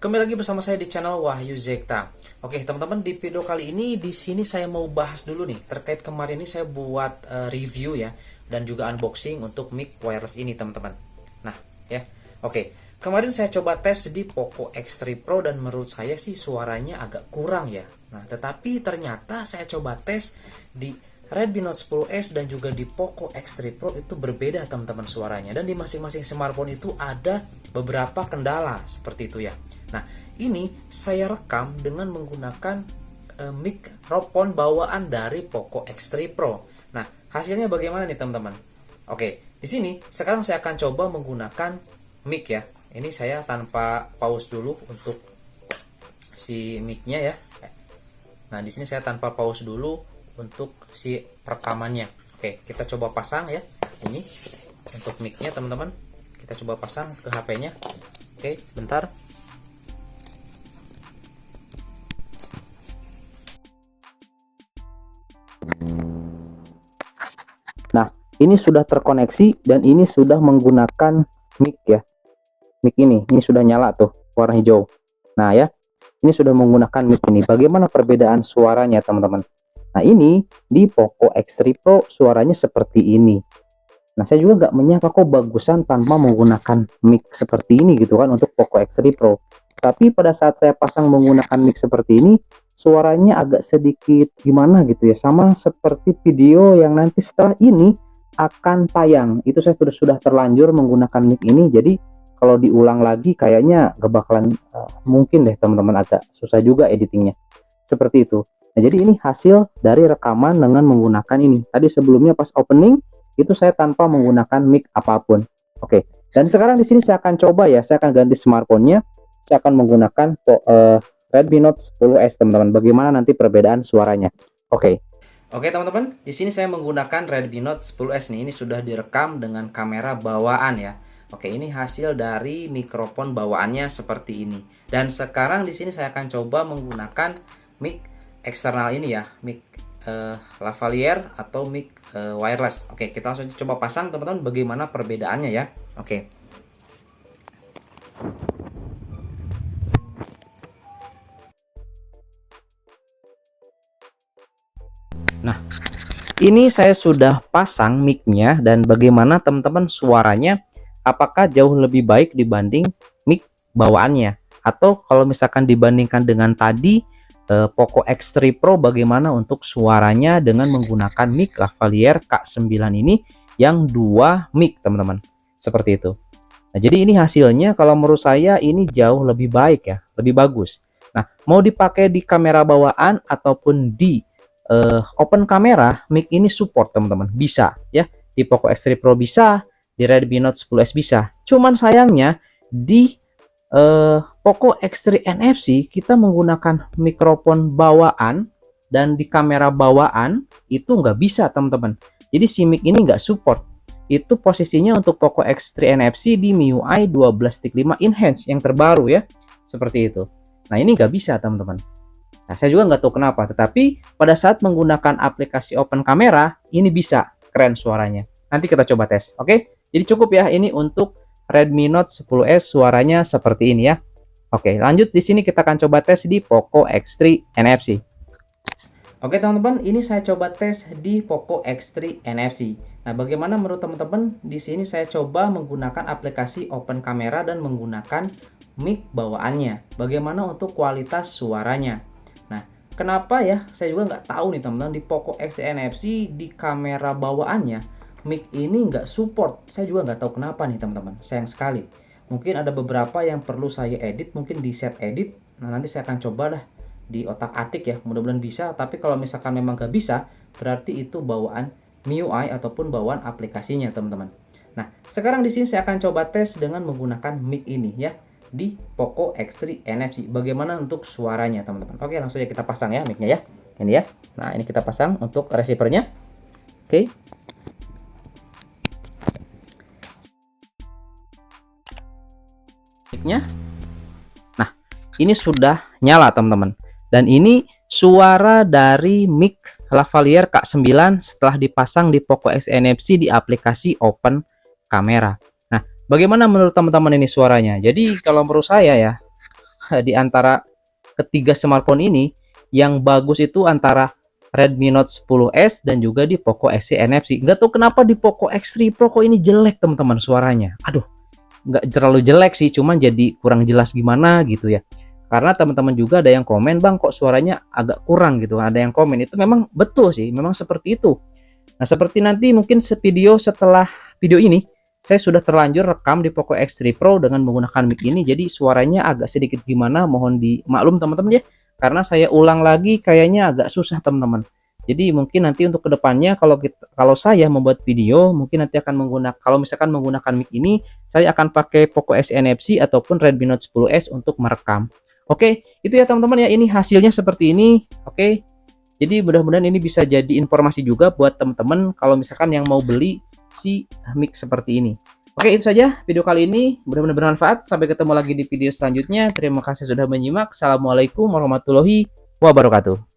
Kembali lagi bersama saya di channel Wahyu Zekta. Oke, teman-teman, di video kali ini di sini saya mau bahas dulu nih terkait kemarin ini saya buat review ya dan juga unboxing untuk mic wireless ini, teman-teman. Nah, ya. Oke. Kemarin saya coba tes di Poco X3 Pro dan menurut saya sih suaranya agak kurang ya. Nah, tetapi ternyata saya coba tes di Redmi Note 10s dan juga di Poco X3 Pro itu berbeda, teman-teman, suaranya. Dan di masing-masing smartphone itu ada beberapa kendala seperti itu ya. Nah, ini saya rekam dengan menggunakan mikrofon bawaan dari Poco X3 Pro. Nah, hasilnya bagaimana nih, teman-teman? Oke, di sini sekarang saya akan coba menggunakan mic ya. Ini saya tanpa pause dulu untuk si mic-nya ya. Nah, di sini saya tanpa pause dulu untuk si rekamannya. Oke, kita coba pasang ya. Ini untuk mic-nya, teman-teman. Kita coba pasang ke HP-nya. Oke, bentar. Nah, ini sudah terkoneksi dan ini sudah menggunakan mic ya. Mic ini sudah nyala tuh warna hijau. Nah ya, ini sudah menggunakan mic ini. Bagaimana perbedaan suaranya, teman-teman? Nah, ini di Poco X3 Pro suaranya seperti ini. Nah, saya juga nggak menyangka kok bagusan tanpa menggunakan mic seperti ini gitu kan untuk Poco X3 Pro. Tapi pada saat saya pasang menggunakan mic seperti ini, suaranya agak sedikit gimana gitu ya, sama seperti video yang nanti setelah ini akan tayang. Itu saya sudah terlanjur menggunakan mic ini, jadi kalau diulang lagi kayaknya gak bakalan mungkin deh, teman-teman, agak susah juga editingnya seperti itu. Nah, jadi ini hasil dari rekaman dengan menggunakan ini. Tadi sebelumnya pas opening itu saya tanpa menggunakan mic apapun. Oke, dan sekarang di sini saya akan coba ya, saya akan ganti smartphone-nya. Saya akan menggunakan Redmi Note 10s, teman-teman. Bagaimana nanti perbedaan suaranya? Oke, teman-teman, di sini saya menggunakan Redmi Note 10s nih. Ini sudah direkam dengan kamera bawaan ya. Oke, ini hasil dari mikrofon bawaannya seperti ini. Dan sekarang di sini saya akan coba menggunakan mic eksternal ini ya, mic lavalier atau mic wireless. Oke, kita langsung coba pasang, teman-teman, bagaimana perbedaannya ya. Oke. Nah, ini saya sudah pasang mic-nya dan bagaimana, teman-teman, suaranya? Apakah jauh lebih baik dibanding mic bawaannya? Atau kalau misalkan dibandingkan dengan tadi Poco X3 Pro, bagaimana untuk suaranya dengan menggunakan mic lavalier K9 ini yang dua mic, teman-teman, seperti itu. Nah, jadi ini hasilnya kalau menurut saya ini jauh lebih baik ya, lebih bagus. Nah, mau dipakai di kamera bawaan ataupun di open kamera, mic ini support, teman-teman, bisa ya. Di Poco X3 Pro bisa, di Redmi Note 10s bisa. Cuman sayangnya di Poco X3 NFC kita menggunakan mikrofon bawaan dan di kamera bawaan itu nggak bisa, teman-teman. Jadi si mic ini nggak support. Itu posisinya untuk Poco X3 NFC di MIUI 12.5 Enhance yang terbaru ya, seperti itu. Nah, ini nggak bisa, teman-teman. Nah, saya juga nggak tahu kenapa, tetapi pada saat menggunakan aplikasi open kamera ini bisa, keren suaranya. Nanti kita coba tes, oke? Jadi cukup ya ini untuk Redmi Note 10s suaranya seperti ini ya. Oke, lanjut di sini kita akan coba tes di Poco X3 NFC. Oke, teman-teman, ini saya coba tes di Poco X3 NFC. Nah, bagaimana menurut teman-teman? Di sini saya coba menggunakan aplikasi open kamera dan menggunakan mic bawaannya. Bagaimana untuk kualitas suaranya? Nah, kenapa ya? Saya juga nggak tahu nih, teman-teman, di Poco X3 NFC di kamera bawaannya mic ini nggak support. Saya juga nggak tahu kenapa nih, teman-teman. Sayang sekali. Mungkin ada beberapa yang perlu saya edit, mungkin di set edit. Nah, nanti saya akan coba lah di otak atik ya, mudah-mudahan bisa. Tapi kalau misalkan memang nggak bisa, berarti itu bawaan MIUI ataupun bawaan aplikasinya, teman-teman. Nah, sekarang di sini saya akan coba tes dengan menggunakan mic ini ya di Poco X3 NFC. Bagaimana untuk suaranya, teman-teman? Oke, langsung saja kita pasang ya mic-nya ya. Ini ya. Nah, ini kita pasang untuk receiver-nya. Oke. Mic-nya. Nah, ini sudah nyala, teman-teman. Dan ini suara dari mic lavalier K9 setelah dipasang di Poco X NFC di aplikasi open kamera. Nah, bagaimana menurut teman-teman ini suaranya? Jadi kalau menurut saya ya, di antara ketiga smartphone ini yang bagus itu antara Redmi Note 10s dan juga di Poco X3 NFC. Nggak tahu kenapa di Poco X3 Pro kok ini jelek teman-teman suaranya. Aduh, nggak terlalu jelek sih, cuman jadi kurang jelas gimana gitu ya. Karena teman-teman juga ada yang komen, bang kok suaranya agak kurang gitu. Ada yang komen, itu memang betul sih, memang seperti itu. Nah, seperti nanti mungkin video setelah video ini, saya sudah terlanjur rekam di Poco X3 Pro dengan menggunakan mic ini. Jadi suaranya agak sedikit gimana, mohon dimaklum teman-teman ya. Karena saya ulang lagi kayaknya agak susah teman-teman. Jadi mungkin nanti untuk kedepannya kalau saya membuat video, mungkin nanti akan menggunakan, kalau misalkan menggunakan mic ini, saya akan pakai Poco X3 NFC ataupun Redmi Note 10s untuk merekam. Oke, itu ya teman-teman ya, ini hasilnya seperti ini. Oke. Jadi mudah-mudahan ini bisa jadi informasi juga buat teman-teman kalau misalkan yang mau beli si mic seperti ini. Oke, itu saja video kali ini. Mudah-mudahan bermanfaat. Sampai ketemu lagi di video selanjutnya. Terima kasih sudah menyimak. Assalamualaikum warahmatullahi wabarakatuh.